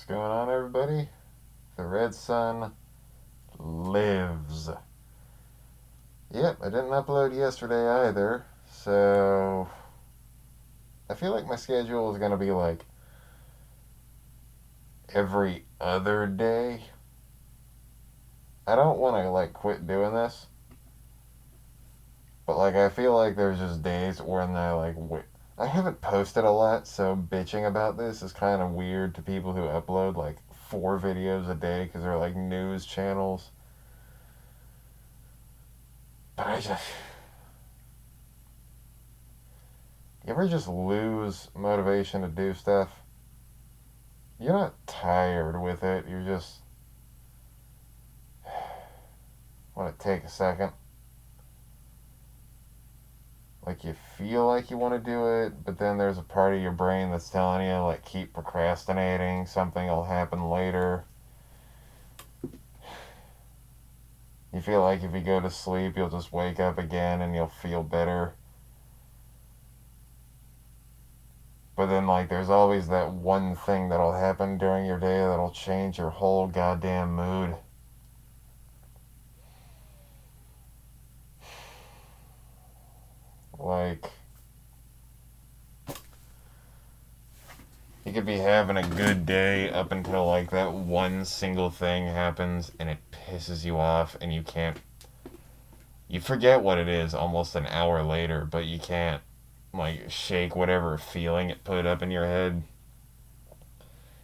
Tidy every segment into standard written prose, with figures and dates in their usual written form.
What's going on, everybody? The RedSon lives. Yep, I didn't upload yesterday either, so I feel like my schedule is going to be like every other day. I don't want to quit doing this, but I feel like there's just days when I haven't posted a lot, so bitching about this is kind of weird to people who upload 4 videos a day because they're news channels. But you ever just lose motivation to do stuff? You're not tired with it, you're just want to take a second. You feel like you want to do it, but then there's a part of your brain that's telling you, keep procrastinating, something will happen later. You feel like if you go to sleep, you'll just wake up again and you'll feel better. But then, there's always that one thing that'll happen during your day that'll change your whole goddamn mood. You could be having a good day up until, that one single thing happens and it pisses you off and you forget what it is almost an hour later, but you can't, shake whatever feeling it put up in your head.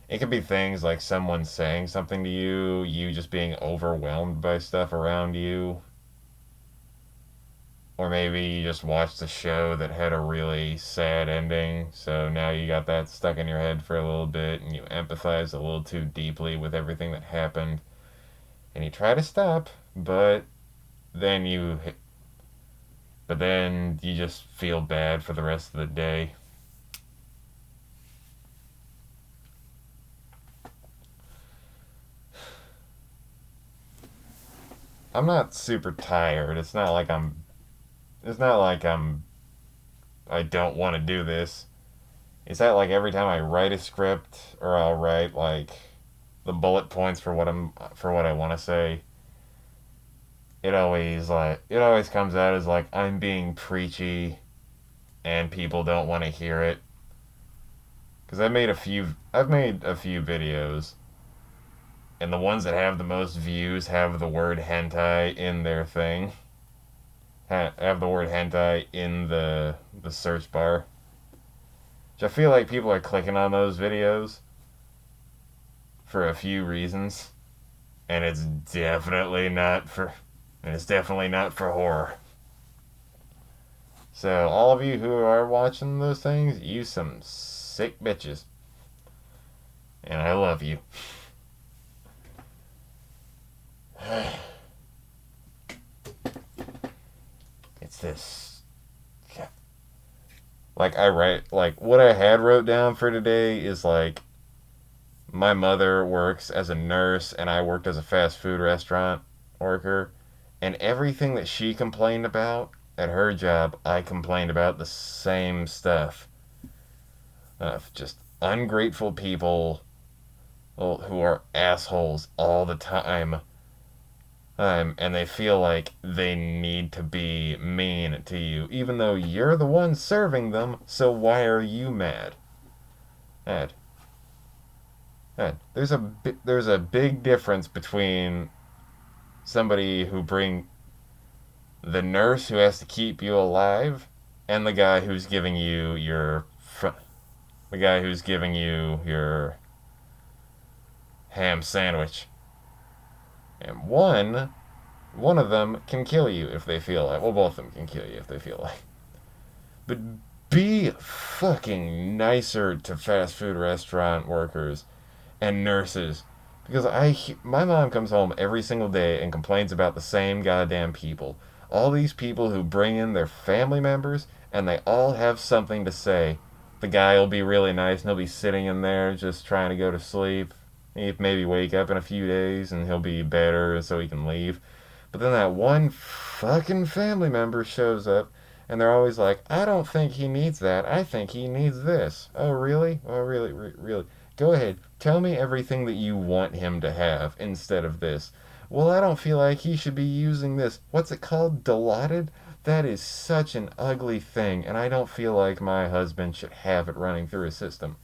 It could be things like someone saying something to you, you just being overwhelmed by stuff around you. Or maybe you just watched a show that had a really sad ending, so now you got that stuck in your head for a little bit, and you empathize a little too deeply with everything that happened, and you try to stop, then you just feel bad for the rest of the day. I'm not super tired. I don't want to do this. It's that every time I write a script or I'll write the bullet points for what I want to say, it always comes out as I'm being preachy and people don't want to hear it. Cuz I've made a few videos, and the ones that have the most views have the word hentai in their thing. Have the word hentai in the search bar. Which I feel like people are clicking on those videos for a few reasons, and it's definitely not for horror. So all of you who are watching those things, you some sick bitches, and I love you. It's this. I write, what I had wrote down for today is my mother works as a nurse and I worked as a fast food restaurant worker, and everything that she complained about at her job, I complained about the same stuff. Just ungrateful people who are assholes all the time. And they feel like they need to be mean to you, even though you're the one serving them, so why are you mad? Mad. Mad. There's a big difference between somebody the nurse who has to keep you alive, and the guy who's giving you your ham sandwich. And one of them can kill you if they feel like. Well, both of them can kill you if they feel like. But be fucking nicer to fast food restaurant workers and nurses. Because my mom comes home every single day and complains about the same goddamn people. All these people who bring in their family members and they all have something to say. The guy will be really nice and he'll be sitting in there just trying to go to sleep. He'll maybe wake up in a few days and he'll be better so he can leave. But then that one fucking family member shows up And they're always like, I don't think he needs that. I think he needs this. Oh, really? Oh, really? Really? Go ahead. Tell me everything that you want him to have instead of this. Well, I don't feel like he should be using this. What's it called? Dilaudid? That is such an ugly thing, and I don't feel like my husband should have it running through his system.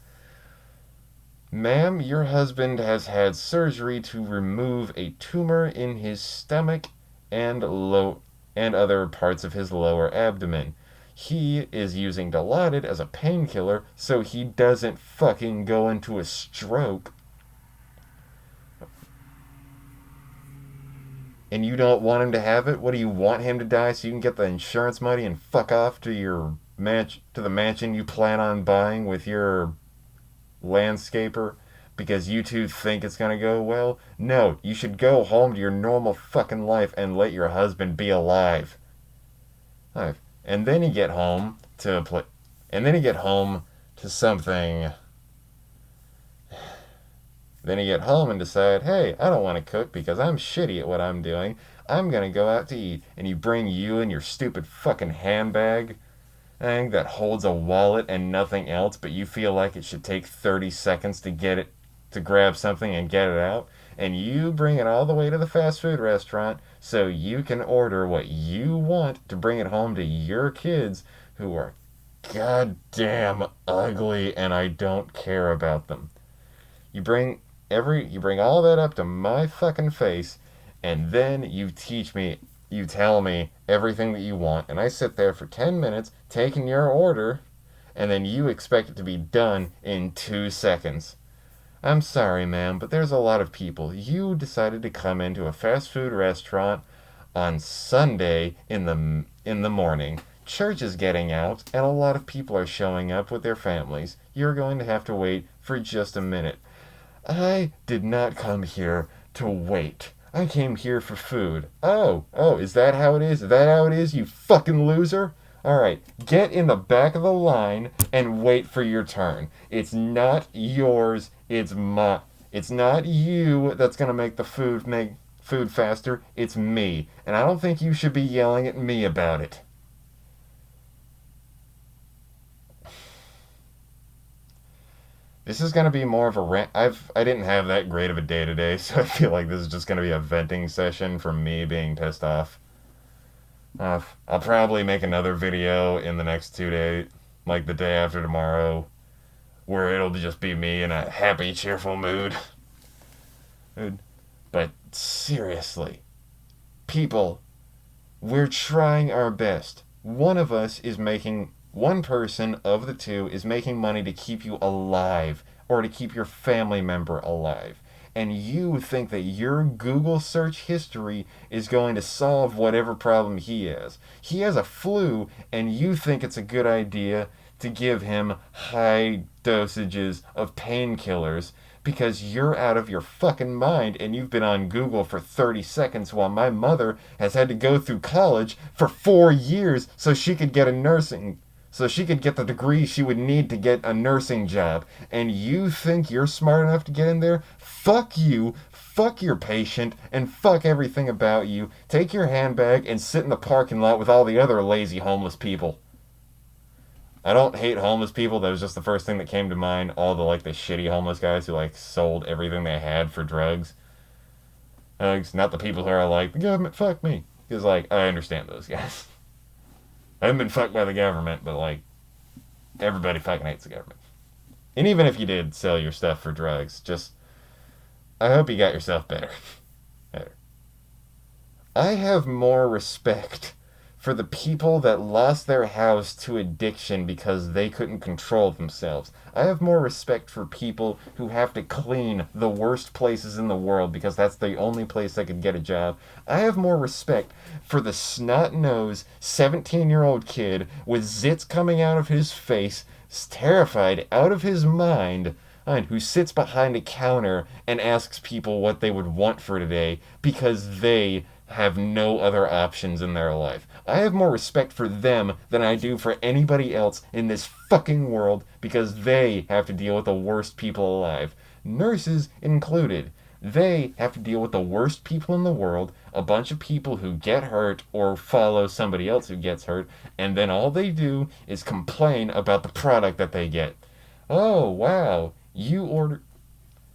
Ma'am, your husband has had surgery to remove a tumor in his stomach and other parts of his lower abdomen. He is using Dilaudid as a painkiller so he doesn't fucking go into a stroke. And you don't want him to have it? What do you want him to die so you can get the insurance money and fuck off to your to the mansion you plan on buying with your landscaper because you two think it's gonna go well? No, you should go home to your normal fucking life and let your husband be alive. Life. And then you get home to play. And then you get home to something. Then you get home and decide, hey, I don't want to cook because I'm shitty at what I'm doing. I'm gonna go out to eat. And you bring you and your stupid fucking handbag thing that holds a wallet and nothing else, but you feel like it should take 30 seconds to get it, to grab something and get it out, and you bring it all the way to the fast food restaurant so you can order what you want to bring it home to your kids who are goddamn ugly and I don't care about them. You bring all that up to my fucking face, and then you tell me everything that you want, and I sit there for 10 minutes taking your order, and then you expect it to be done in 2 seconds. I'm sorry, ma'am, but there's a lot of people. You decided to come into a fast food restaurant on Sunday in the morning. Church is getting out, and a lot of people are showing up with their families. You're going to have to wait for just a minute. I did not come here to wait. I came here for food. Oh, is that how it is? Is that how it is, you fucking loser? Alright, get in the back of the line and wait for your turn. It's not yours, it's my. It's not you that's gonna make food faster, it's me. And I don't think you should be yelling at me about it. This is gonna be more of a rant. I didn't have that great of a day today, so I feel like this is just gonna be a venting session from me being pissed off. I'll probably make another video in the next 2 days, like the day after tomorrow, where it'll just be me in a happy, cheerful mood. But seriously, people, we're trying our best. One person of the two is making money to keep you alive or to keep your family member alive. And you think that your Google search history is going to solve whatever problem he has. He has a flu, and you think it's a good idea to give him high dosages of painkillers because you're out of your fucking mind and you've been on Google for 30 seconds while my mother has had to go through college for 4 years so she could get the degree she would need to get a nursing job. And you think you're smart enough to get in there? Fuck you, fuck your patient, and fuck everything about you. Take your handbag and sit in the parking lot with all the other lazy homeless people. I don't hate homeless people. That was just the first thing that came to mind. All the shitty homeless guys who sold everything they had for drugs. Not the people who are like, the government fucked me. Because I understand those guys. I haven't been fucked by the government, but everybody fucking hates the government. And even if you did sell your stuff for drugs, just I hope you got yourself better. Better. I have more respect for the people that lost their house to addiction because they couldn't control themselves. I have more respect for people who have to clean the worst places in the world because that's the only place they could get a job. I have more respect for the snot-nosed 17-year-old kid with zits coming out of his face, terrified out of his mind, and who sits behind a counter and asks people what they would want for today because they have no other options in their life. I have more respect for them than I do for anybody else in this fucking world because they have to deal with the worst people alive. Nurses included. They have to deal with the worst people in the world, a bunch of people who get hurt or follow somebody else who gets hurt, and then all they do is complain about the product that they get. Oh, wow, you order.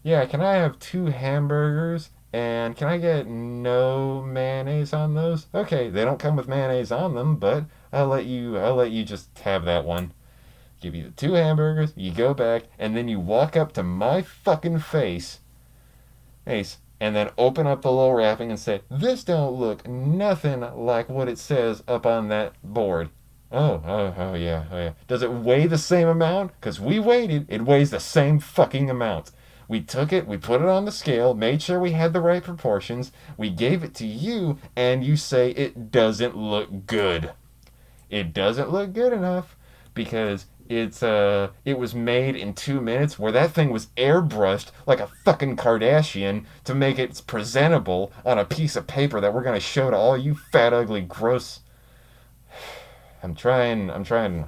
Yeah, can I have two hamburgers? And can I get no mayonnaise on those? Okay, they don't come with mayonnaise on them, but I'll let you just have that one. Give you the two hamburgers, you go back, and then you walk up to my fucking face, and then open up the little wrapping and say, "This don't look nothing like what it says up on that board." Oh yeah. Does it weigh the same amount? Because we weighed it, it weighs the same fucking amount. We took it, we put it on the scale, made sure we had the right proportions, we gave it to you, and you say it doesn't look good. It doesn't look good enough because it was made in 2 minutes where that thing was airbrushed like a fucking Kardashian to make it presentable on a piece of paper that we're gonna show to all you fat ugly gross. I'm trying.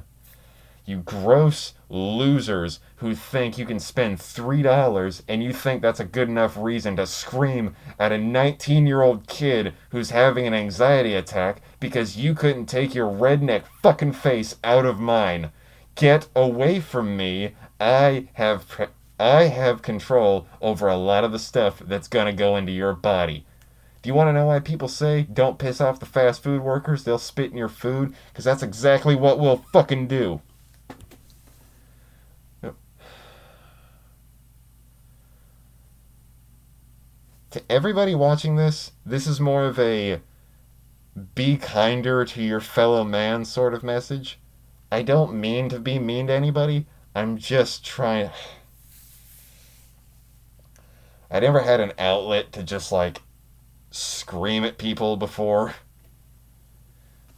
You gross losers who think you can spend $3 and you think that's a good enough reason to scream at a 19-year-old kid who's having an anxiety attack because you couldn't take your redneck fucking face out of mine. Get away from me. I have control over a lot of the stuff that's gonna go into your body. Do you want to know why people say don't piss off the fast food workers? They'll spit in your food because that's exactly what we'll fucking do. To everybody watching this, this is more of a be kinder to your fellow man sort of message. I don't mean to be mean to anybody. I'm just trying. I never had an outlet to just like scream at people before.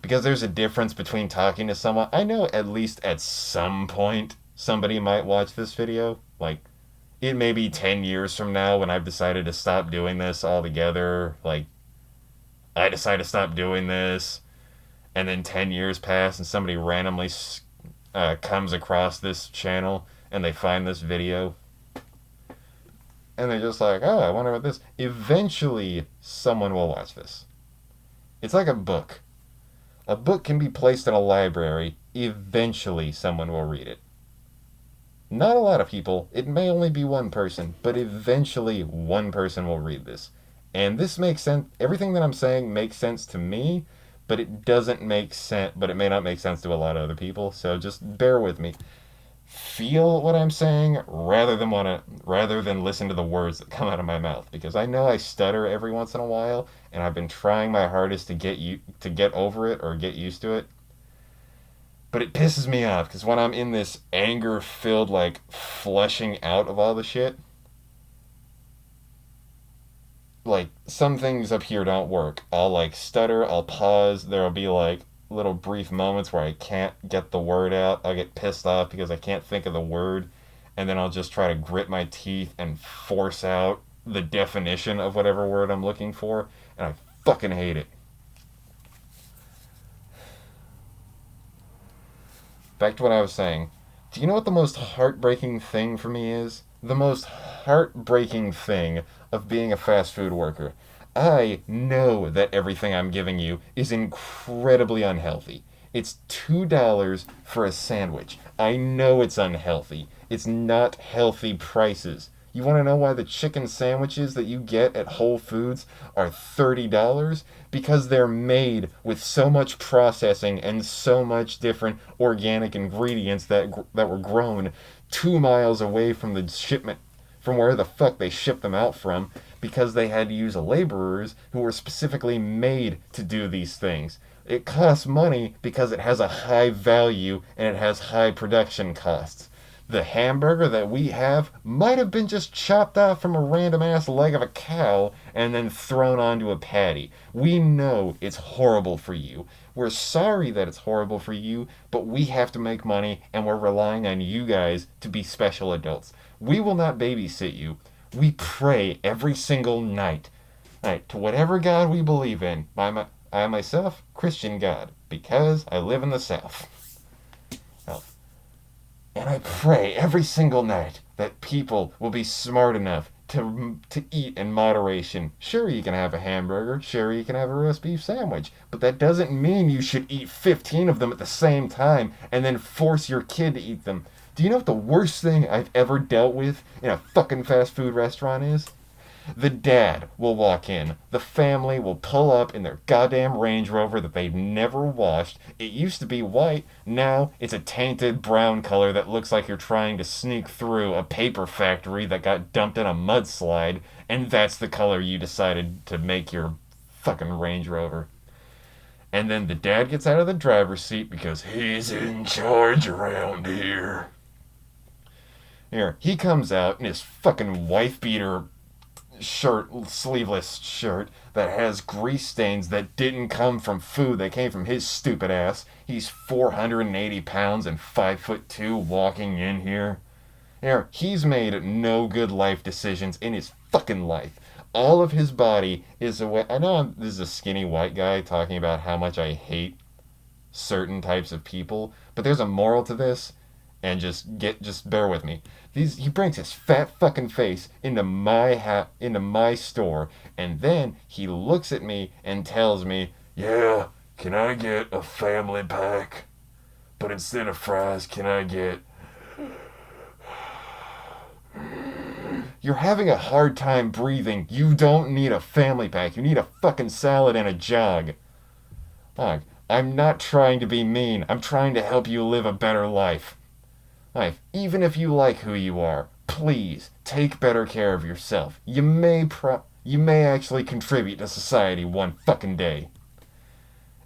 Because there's a difference between talking to someone. I know at least at some point somebody might watch this video. Like, it may be 10 years from now when I've decided to stop doing this altogether. Like, I decide to stop doing this, and then 10 years pass, and somebody randomly comes across this channel, and they find this video, and they're just like, oh, I wonder what this. Eventually, someone will watch this. It's like a book. A book can be placed in a library. Eventually, someone will read it. Not a lot of people. It may only be one person, but eventually one person will read this. And this makes sense. Everything that I'm saying makes sense to me, but it doesn't make sense, but it may not make sense to a lot of other people. So just bear with me. Feel what I'm saying rather than listen to the words that come out of my mouth, because I know I stutter every once in a while, and I've been trying my hardest to get over it or get used to it. But it pisses me off because when I'm in this anger-filled like flushing out of all the shit, like some things up here don't work. I'll like stutter, I'll pause, there'll be like little brief moments where I can't get the word out. I'll get pissed off because I can't think of the word, and then I'll just try to grit my teeth and force out the definition of whatever word I'm looking for, and I fucking hate it. Back to what I was saying. Do you know what the most heartbreaking thing for me is? The most heartbreaking thing of being a fast food worker. I know that everything I'm giving you is incredibly unhealthy. It's $2 for a sandwich. I know it's unhealthy. It's not healthy prices. You want to know why the chicken sandwiches that you get at Whole Foods are $30? Because they're made with so much processing and so much different organic ingredients that were grown 2 miles away from the shipment, from where the fuck they shipped them out from, because they had to use laborers who were specifically made to do these things. It costs money because it has a high value and it has high production costs. The hamburger that we have might have been just chopped off from a random ass leg of a cow and then thrown onto a patty. We know it's horrible for you. We're sorry that it's horrible for you, but we have to make money and we're relying on you guys to be special adults. We will not babysit you. We pray every single night. Right, to whatever God we believe in. I myself, Christian God, because I live in the South. And I pray every single night that people will be smart enough to eat in moderation. Sure, you can have a hamburger. Sure, you can have a roast beef sandwich. But that doesn't mean you should eat 15 of them at the same time and then force your kid to eat them. Do you know what the worst thing I've ever dealt with in a fucking fast food restaurant is? The dad will walk in. The family will pull up in their goddamn Range Rover that they've never washed. It used to be white. Now it's a tainted brown color that looks like you're trying to sneak through a paper factory that got dumped in a mudslide. And that's the color you decided to make your fucking Range Rover. And then the dad gets out of the driver's seat because he's in charge around here. Here, he comes out in his fucking wife beater shirt, sleeveless shirt that has grease stains that didn't come from food. They came from his stupid ass. He's 480 pounds and 5'2" walking in here. Here, he's made no good life decisions in his fucking life. All of his body is away. I know this is a skinny white guy talking about how much I hate certain types of people, but there's a moral to this, and just bear with me. He brings his fat fucking face into my store, and then he looks at me and tells me, "Yeah, can I get a family pack? But instead of fries, can I get..." You're having a hard time breathing. You don't need a family pack. You need a fucking salad and a jog. Look, I'm not trying to be mean. I'm trying to help you live a better life. Even if you like who you are, please take better care of yourself. You may actually contribute to society one fucking day.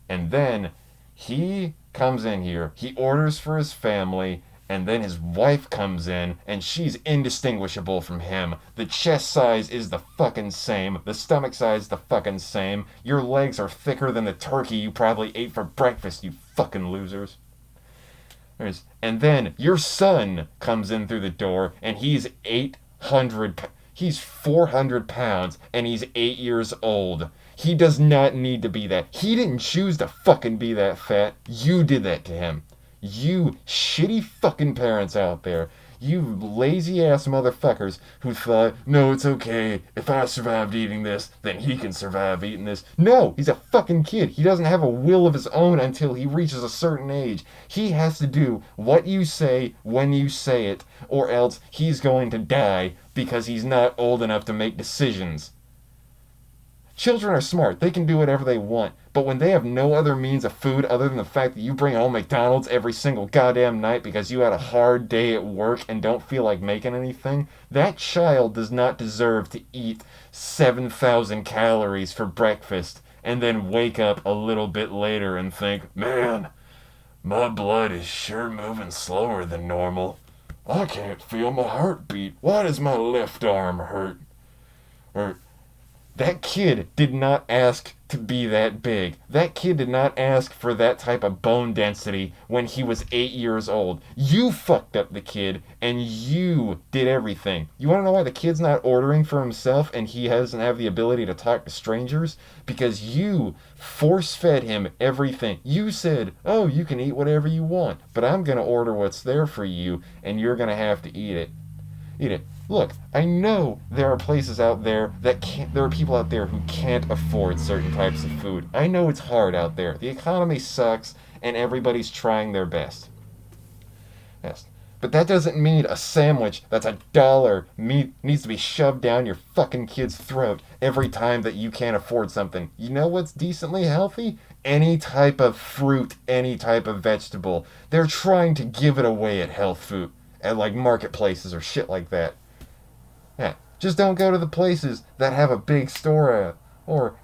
And then he comes in here, he orders for his family, and then his wife comes in, and she's indistinguishable from him. The chest size is the fucking same. The stomach size is the fucking same. Your legs are thicker than the turkey you probably ate for breakfast, you fucking losers. And then your son comes in through the door, and he's 400 pounds, and he's 8 years old. He does not need to be that. He didn't choose to fucking be that fat. You did that to him. You shitty fucking parents out there. You lazy ass motherfuckers who thought, no, it's okay. If I survived eating this, then he can survive eating this. No, he's a fucking kid. He doesn't have a will of his own until he reaches a certain age. He has to do what you say when you say it, or else he's going to die because he's not old enough to make decisions. Children are smart. They can do whatever they want. But when they have no other means of food other than the fact that you bring home McDonald's every single goddamn night because you had a hard day at work and don't feel like making anything, that child does not deserve to eat 7,000 calories for breakfast and then wake up a little bit later and think, man, my blood is sure moving slower than normal. I can't feel my heartbeat. Why does my left arm hurt? Or that kid did not ask to be that big. That kid did not ask for that type of bone density when he was 8 years old. You fucked up the kid, and you did everything. You want to know why the kid's not ordering for himself and he doesn't have the ability to talk to strangers? Because you force-fed him everything. You said, oh, you can eat whatever you want, but I'm going to order what's there for you, and you're going to have to eat it. Eat it. Look, I know there are places out there there are people out there who can't afford certain types of food. I know it's hard out there. The economy sucks, and everybody's trying their best. Yes. But that doesn't mean a sandwich that's $1 needs to be shoved down your fucking kid's throat every time that you can't afford something. You know what's decently healthy? Any type of fruit, any type of vegetable. They're trying to give it away at health food, at like marketplaces or shit like that. Yeah, just don't go to the places that have a big store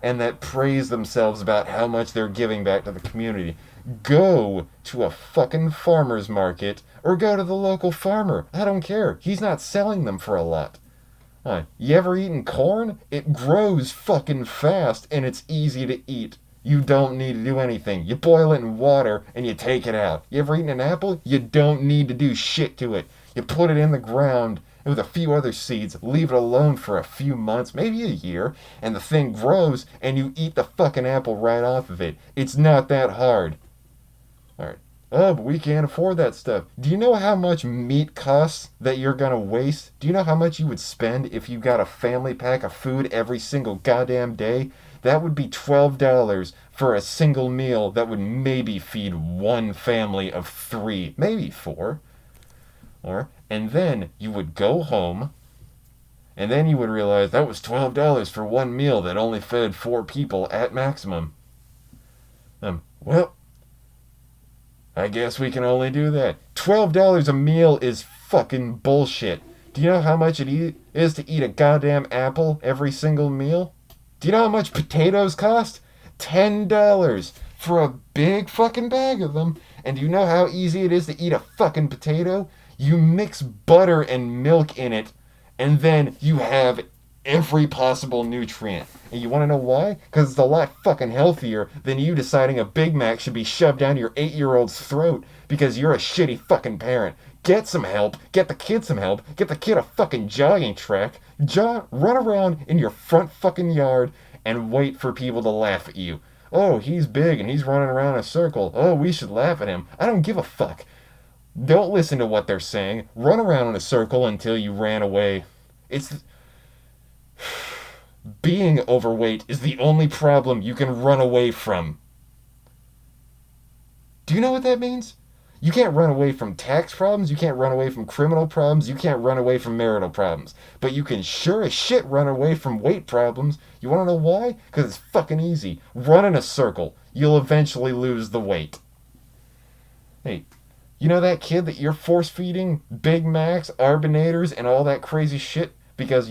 and that praise themselves about how much they're giving back to the community. Go to a fucking farmer's market or go to the local farmer. I don't care. He's not selling them for a lot. You ever eaten corn? It grows fucking fast and it's easy to eat. You don't need to do anything. You boil it in water and you take it out. You ever eaten an apple? You don't need to do shit to it. You put it in the ground with a few other seeds, leave it alone for a few months, maybe a year, and the thing grows and you eat the fucking apple right off of it. It's not that hard. Alright. Oh, but we can't afford that stuff. Do you know how much meat costs that you're gonna waste? Do you know how much you would spend if you got a family pack of food every single goddamn day? That would be $12 for a single meal that would maybe feed one family of three, maybe four. And then you would go home, and then you would realize that was $12 for one meal that only fed four people at maximum. Well, I guess we can only do that. $12 a meal is fucking bullshit. Do you know how much it is to eat a goddamn apple every single meal? Do you know how much potatoes cost? $10 for a big fucking bag of them. And do you know how easy it is to eat a fucking potato? You mix butter and milk in it, and then you have every possible nutrient. And you want to know why? Because it's a lot fucking healthier than you deciding a Big Mac should be shoved down your 8-year-old's throat because you're a shitty fucking parent. Get some help. Get the kid some help. Get the kid a fucking jogging track. Run around in your front fucking yard and wait for people to laugh at you. Oh, he's big and he's running around in a circle. Oh, we should laugh at him. I don't give a fuck. Don't listen to what they're saying. Run around in a circle until you ran away. It's being overweight is the only problem you can run away from. Do you know what that means? You can't run away from tax problems, you can't run away from criminal problems, you can't run away from marital problems. But you can sure as shit run away from weight problems. You wanna know why? Because it's fucking easy. Run in a circle. You'll eventually lose the weight. Hey, you know that kid that you're force feeding Big Macs, Arbinators, and all that crazy shit because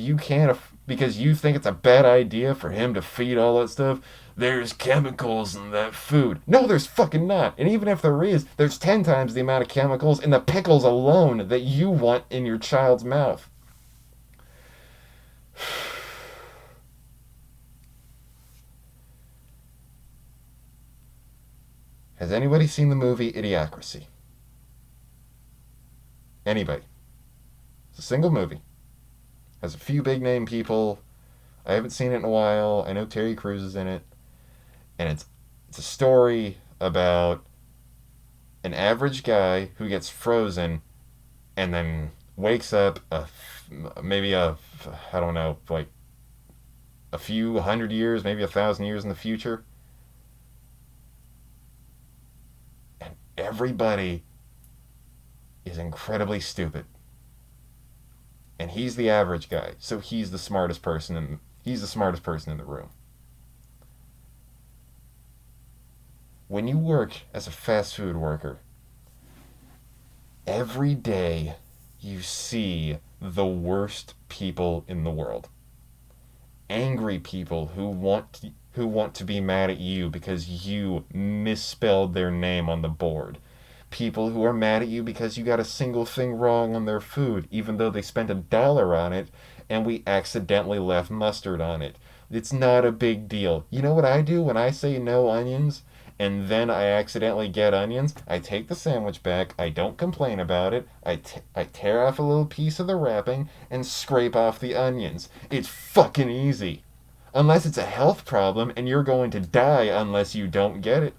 because you think it's a bad idea for him to feed all that stuff? There's chemicals in that food. No, there's fucking not. And even if there is, there's 10 times the amount of chemicals in the pickles alone that you want in your child's mouth. Has anybody seen the movie Idiocracy? Anybody? It's a single movie. Has a few big name people. I haven't seen it in a while. I know Terry Crews is in it. And it's a story about an average guy who gets frozen and then wakes up maybe I don't know, like a few hundred years, maybe 1,000 years in the future. And everybody is incredibly stupid. And he's the average guy, so he's the smartest person in the room. When you work as a fast food worker, every day you see the worst people in the world. Angry people who want to be mad at you because you misspelled their name on the board. People who are mad at you because you got a single thing wrong on their food, even though they spent $1 on it and we accidentally left mustard on it. It's not a big deal. You know what I do when I say no onions and then I accidentally get onions? I take the sandwich back, I don't complain about it, I tear off a little piece of the wrapping and scrape off the onions. It's fucking easy. Unless it's a health problem and you're going to die unless you don't get it.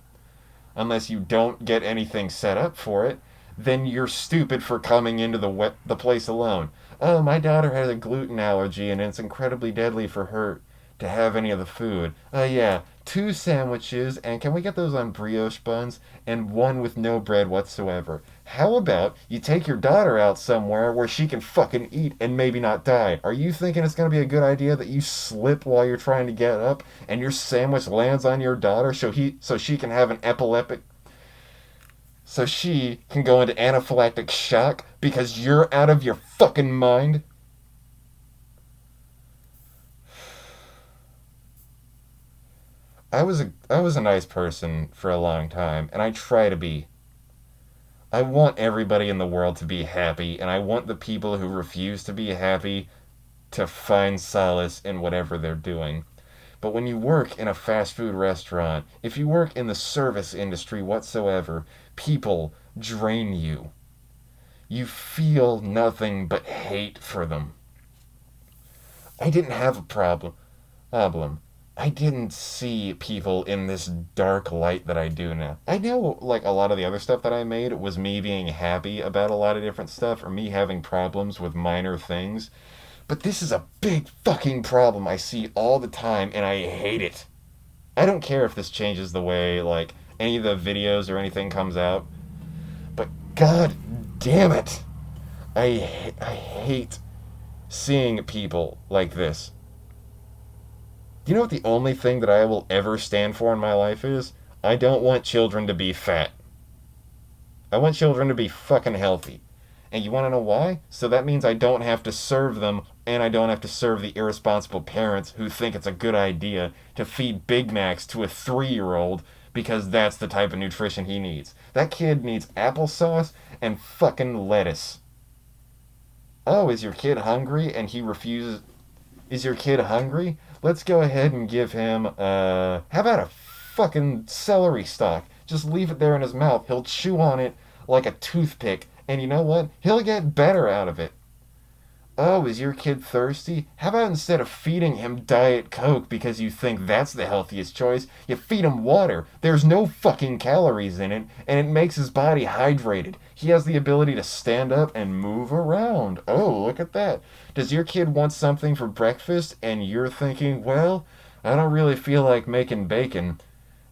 Unless you don't get anything set up for it, then you're stupid for coming into the place alone. Oh, my daughter has a gluten allergy and it's incredibly deadly for her to have any of the food. Yeah, 2 sandwiches, and can we get those on brioche buns? And 1 with no bread whatsoever. How about you take your daughter out somewhere where she can fucking eat and maybe not die? Are you thinking it's going to be a good idea that you slip while you're trying to get up and your sandwich lands on your daughter so she can have an epileptic so she can go into anaphylactic shock because you're out of your fucking mind? I was a nice person for a long time, and I try to be. I want everybody in the world to be happy, and I want the people who refuse to be happy to find solace in whatever they're doing. But when you work in a fast food restaurant, if you work in the service industry whatsoever, people drain you. You feel nothing but hate for them. I didn't have a problem. I didn't see people in this dark light that I do now. I know, like, a lot of the other stuff that I made was me being happy about a lot of different stuff or me having problems with minor things. But this is a big fucking problem I see all the time and I hate it. I don't care if this changes the way, like, any of the videos or anything comes out, but god damn it. I hate seeing people like this. Do you know what the only thing that I will ever stand for in my life is? I don't want children to be fat. I want children to be fucking healthy. And you want to know why? So that means I don't have to serve them, and I don't have to serve the irresponsible parents who think it's a good idea to feed Big Macs to a 3-year-old because that's the type of nutrition he needs. That kid needs applesauce and fucking lettuce. Oh, is your kid hungry and he refuses? Is your kid hungry? Let's go ahead and give him, how about a fucking celery stalk? Just leave it there in his mouth. He'll chew on it like a toothpick. And you know what? He'll get better out of it. Oh, is your kid thirsty? How about instead of feeding him Diet Coke because you think that's the healthiest choice, you feed him water. There's no fucking calories in it, and it makes his body hydrated. He has the ability to stand up and move around. Oh, look at that. Does your kid want something for breakfast, and you're thinking, well, I don't really feel like making bacon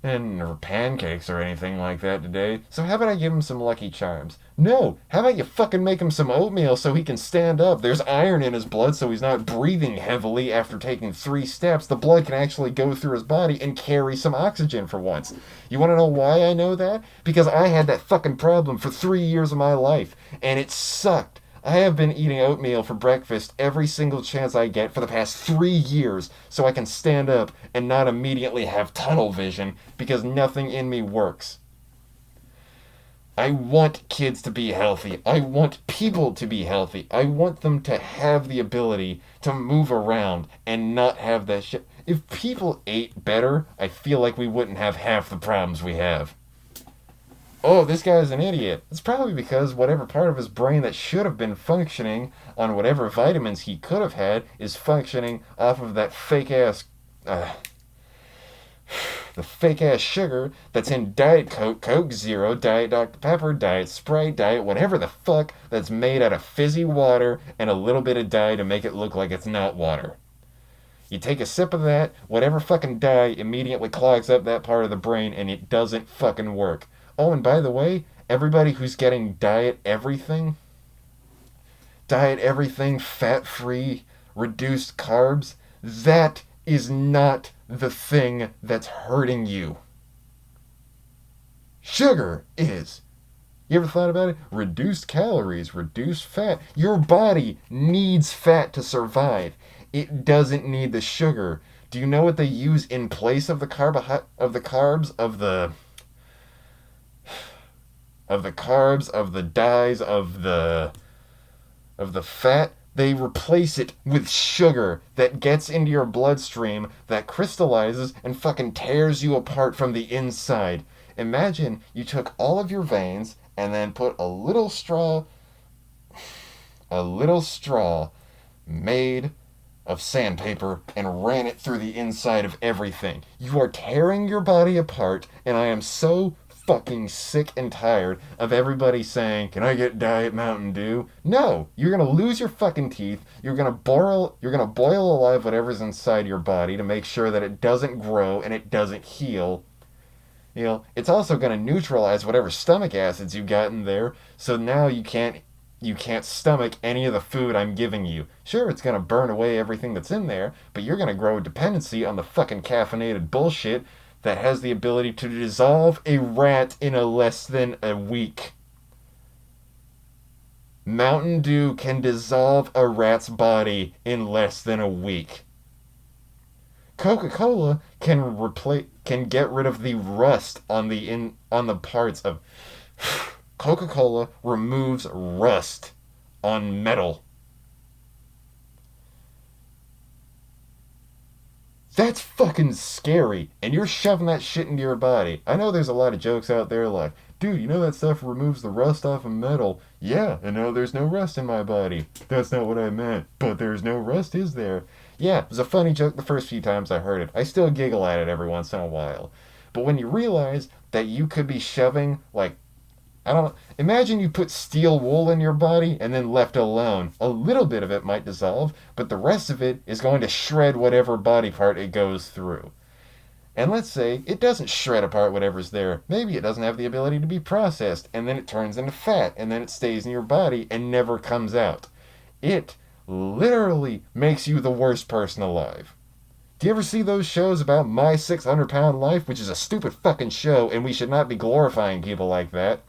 and or pancakes or anything like that today. So how about I give him some Lucky Charms? No, how about you fucking make him some oatmeal so he can stand up? There's iron in his blood so he's not breathing heavily after taking 3 steps. The blood can actually go through his body and carry some oxygen for once. You want to know why I know that? Because I had that fucking problem for 3 years of my life and it sucked. I have been eating oatmeal for breakfast every single chance I get for the past 3 years so I can stand up and not immediately have tunnel vision because nothing in me works. I want kids to be healthy. I want people to be healthy. I want them to have the ability to move around and not have that shit. If people ate better, I feel like we wouldn't have half the problems we have. Oh, this guy's an idiot. It's probably because whatever part of his brain that should have been functioning on whatever vitamins he could have had is functioning off of that fake ass, the fake ass sugar that's in Diet Coke, Coke Zero, Diet Dr. Pepper, Diet Sprite, Diet whatever the fuck that's made out of fizzy water and a little bit of dye to make it look like it's not water. You take a sip of that, whatever fucking dye immediately clogs up that part of the brain and it doesn't fucking work. Oh, and by the way, everybody who's getting diet everything, fat free, reduced carbs, that is not the thing that's hurting you. Sugar is. You ever thought about it? Reduced calories, reduced fat. Your body needs fat to survive. It doesn't need the sugar. Do you know what they use in place of the carbs of the dyes of the fat? They replace it with sugar that gets into your bloodstream, that crystallizes and fucking tears you apart from the inside. Imagine you took all of your veins and then put a little straw made of sandpaper and ran it through the inside of everything. You are tearing your body apart, and I am so fucking sick and tired of everybody saying, "Can I get Diet Mountain Dew?" No, you're gonna lose your fucking teeth. You're gonna boil alive whatever's inside your body to make sure that it doesn't grow and it doesn't heal. You know, it's also gonna neutralize whatever stomach acids you got in there, so now you can't stomach any of the food I'm giving you. Sure, it's gonna burn away everything that's in there, but you're gonna grow a dependency on the fucking caffeinated bullshit that has the ability to dissolve a rat in less than a week. Mountain Dew can dissolve a rat's body in less than a week. Coca-Cola can get rid of the rust on the parts of Coca-Cola removes rust on metal. That's fucking scary. And you're shoving that shit into your body. I know there's a lot of jokes out there like, dude, you know that stuff removes the rust off of metal. Yeah, and no, there's no rust in my body. That's not what I meant. But there's no rust, is there? Yeah, it was a funny joke the first few times I heard it. I still giggle at it every once in a while. But when you realize that you could be shoving, like, I don't know, imagine you put steel wool in your body and then left alone. A little bit of it might dissolve, but the rest of it is going to shred whatever body part it goes through. And let's say it doesn't shred apart whatever's there. Maybe it doesn't have the ability to be processed, and then it turns into fat, and then it stays in your body and never comes out. It literally makes you the worst person alive. Do you ever see those shows about My 600-Pound Life, which is a stupid fucking show, and we should not be glorifying people like that?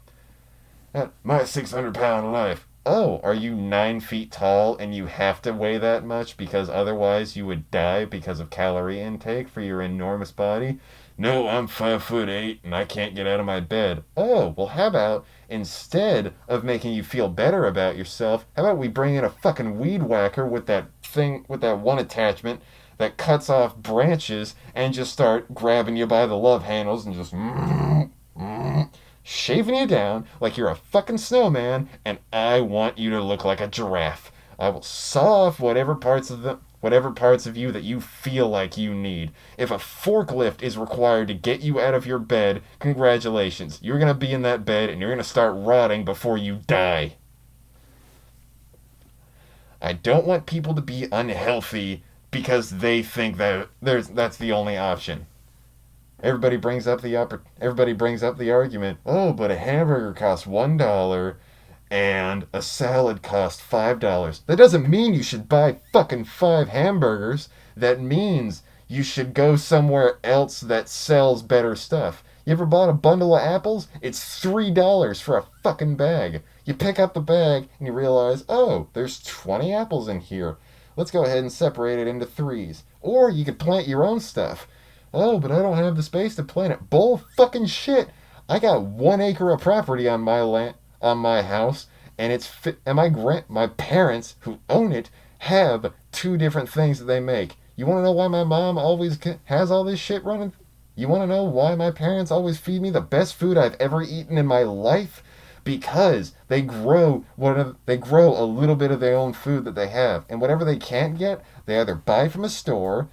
My 600-pound life. Oh, are you 9 feet tall and you have to weigh that much because otherwise you would die because of calorie intake for your enormous body? No, I'm 5'8" and I can't get out of my bed. Oh, well, how about instead of making you feel better about yourself, how about we bring in a fucking weed whacker with that thing, with that one attachment that cuts off branches and just start grabbing you by the love handles and just shaving you down like you're a fucking snowman, and I want you to look like a giraffe. I will saw off whatever parts of you that you feel like you need. If a forklift is required to get you out of your bed, congratulations. You're going to be in that bed and you're going to start rotting before you die. I don't want people to be unhealthy because they think that that's the only option. Everybody brings up the argument. Oh, but a hamburger costs $1 and a salad costs $5. That doesn't mean you should buy fucking 5 hamburgers. That means you should go somewhere else that sells better stuff. You ever bought a bundle of apples? It's $3 for a fucking bag. You pick up the bag and you realize, oh, there's 20 apples in here. Let's go ahead and separate it into 3s. Or you could plant your own stuff. Oh, but I don't have the space to plant it. Bull fucking shit. I got 1 acre of property on my land, on my house, and my parents who own it have 2 different things that they make. You want to know why my mom always has all this shit running? You want to know why my parents always feed me the best food I've ever eaten in my life? Because they grow a little bit of their own food that they have, and whatever they can't get, they either buy from a store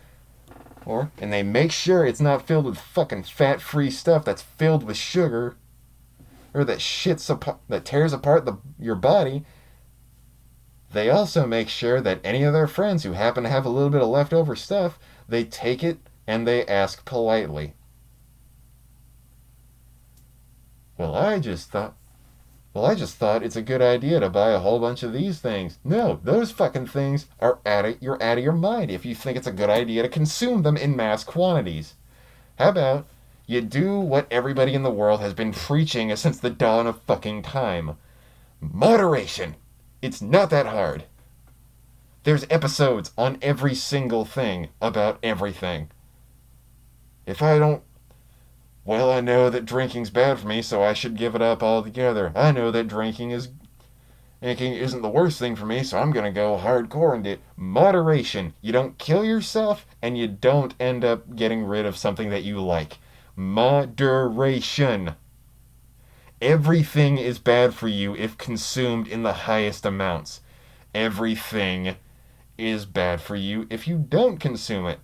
and they make sure it's not filled with fucking fat-free stuff that's filled with sugar, or that tears apart your body. They also make sure that any of their friends who happen to have a little bit of leftover stuff, they take it and they ask politely. Well, I just thought it's a good idea to buy a whole bunch of these things. No, those fucking things you're out of your mind if you think it's a good idea to consume them in mass quantities. How about you do what everybody in the world has been preaching since the dawn of fucking time? Moderation. It's not that hard. There's episodes on every single thing about everything. I know that drinking's bad for me, so I should give it up altogether. I know that drinking isn't the worst thing for me, so I'm gonna go hardcore into it. Moderation. You don't kill yourself, and you don't end up getting rid of something that you like. Moderation. Everything is bad for you if consumed in the highest amounts. Everything is bad for you if you don't consume it.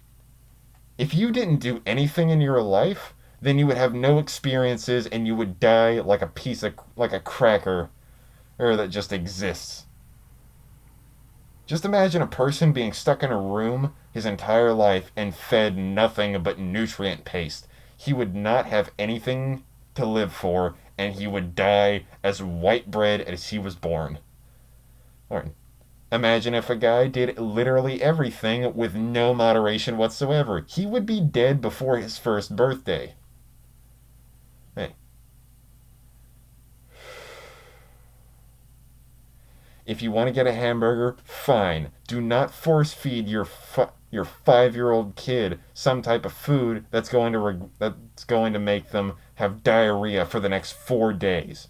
If you didn't do anything in your life, then you would have no experiences and you would die like a cracker, or that just exists. Just imagine a person being stuck in a room his entire life and fed nothing but nutrient paste. He would not have anything to live for, and he would die as white bread as he was born. Or imagine if a guy did literally everything with no moderation whatsoever. He would be dead before his first birthday. Hey. If you want to get a hamburger, fine. Do not force feed your 5-year-old kid some type of food that's going to make them have diarrhea for the next 4 days.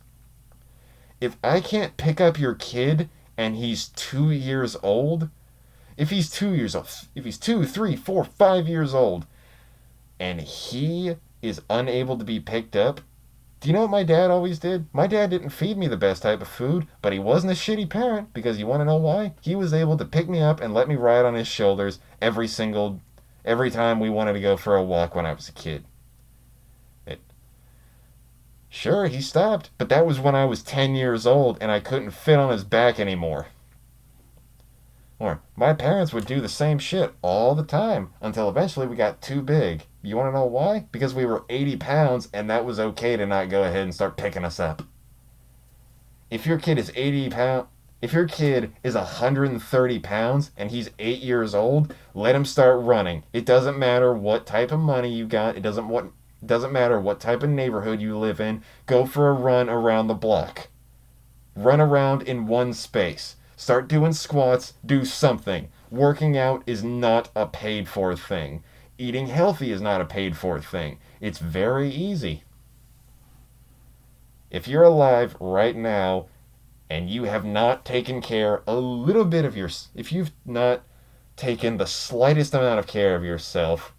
If I can't pick up your kid and he's 2 years old, if he's 2, 3, 4, 5 years old, and he is unable to be picked up, Do you know what my dad always did? My dad didn't feed me the best type of food, but he wasn't a shitty parent because you want to know why? He was able to pick me up and let me ride on his shoulders every time we wanted to go for a walk when I was a kid. It, sure, he stopped, but that was when I was 10 years old and I couldn't fit on his back anymore. Or my parents would do the same shit all the time until eventually we got too big. You want to know why? Because we were 80 pounds and that was okay to not go ahead and start picking us up. If your kid is 80 pounds, if your kid is 130 pounds and he's 8 years old, let him start running. It doesn't matter what type of money you got. It doesn't matter what type of neighborhood you live in. Go for a run around the block. Run around in one space. Start doing squats, do something. Working out is not a paid for thing. Eating healthy is not a paid for thing. It's very easy. If you're alive right now and you have not taken care a little bit of if you've not taken the slightest amount of care of yourself,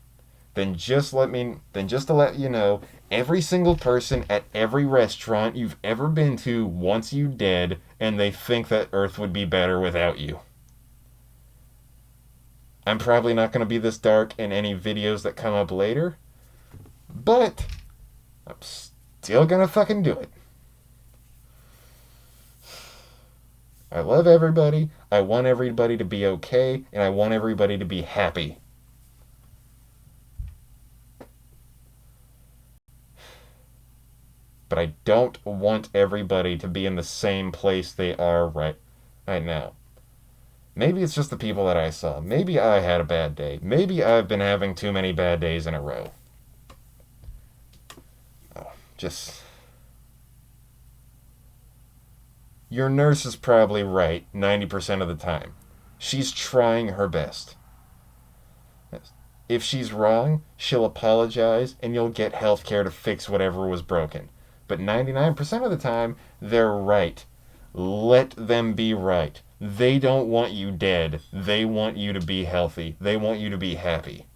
then just to let you know, every single person at every restaurant you've ever been to wants you dead, and they think that Earth would be better without you. I'm probably not going to be this dark in any videos that come up later, but I'm still going to fucking do it. I love everybody, I want everybody to be okay, and I want everybody to be happy. But I don't want everybody to be in the same place they are right now. Maybe it's just the people that I saw. Maybe I had a bad day. Maybe I've been having too many bad days in a row. Oh, just... Your nurse is probably right 90% of the time. She's trying her best. If she's wrong, she'll apologize and you'll get health care to fix whatever was broken. But 99% of the time, they're right. Let them be right. They don't want you dead. They want you to be healthy. They want you to be happy.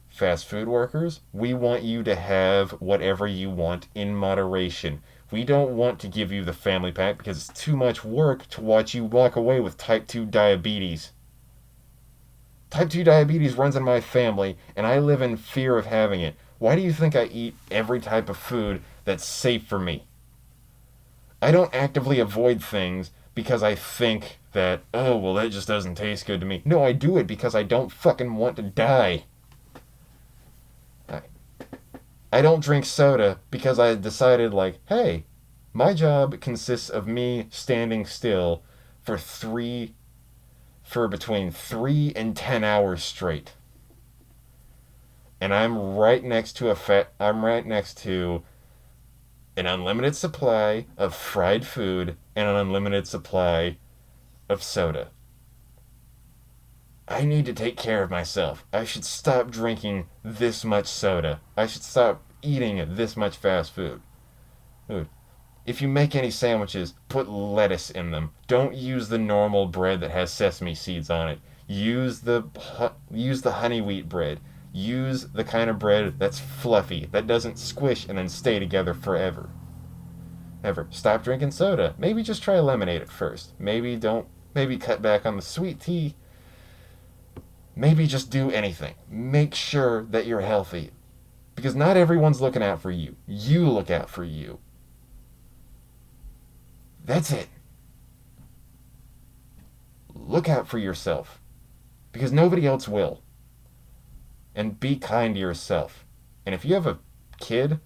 Fast food workers, we want you to have whatever you want in moderation. We don't want to give you the family pack because it's too much work to watch you walk away with type 2 diabetes. Type 2 diabetes runs in my family, and I live in fear of having it. Why do you think I eat every type of food that's safe for me? I don't actively avoid things because I think that, oh, well, that just doesn't taste good to me. No, I do it because I don't fucking want to die. I don't drink soda because I decided, like, hey, my job consists of me standing still for between 3 and 10 hours straight. And I'm right next to an unlimited supply of fried food and an unlimited supply of soda. I need to take care of myself. I should stop drinking this much soda. I should stop eating this much fast food. Dude, if you make any sandwiches, put lettuce in them. Don't use the normal bread that has sesame seeds on it. Use the honey wheat bread. Use the kind of bread that's fluffy, that doesn't squish and then stay together forever. Stop drinking soda. Maybe just try lemonade at first. Maybe cut back on the sweet tea. Maybe just do anything. Make sure that you're healthy. Because not everyone's looking out for you. You look out for you. That's it. Look out for yourself. Because nobody else will. And be kind to yourself. And if you have a kid,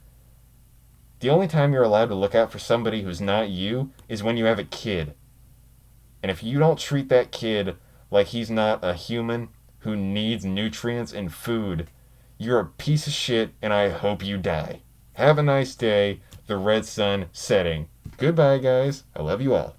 the only time you're allowed to look out for somebody who's not you is when you have a kid. And if you don't treat that kid like he's not a human who needs nutrients and food, you're a piece of shit and I hope you die. Have a nice day. The red sun setting. Goodbye, guys. I love you all.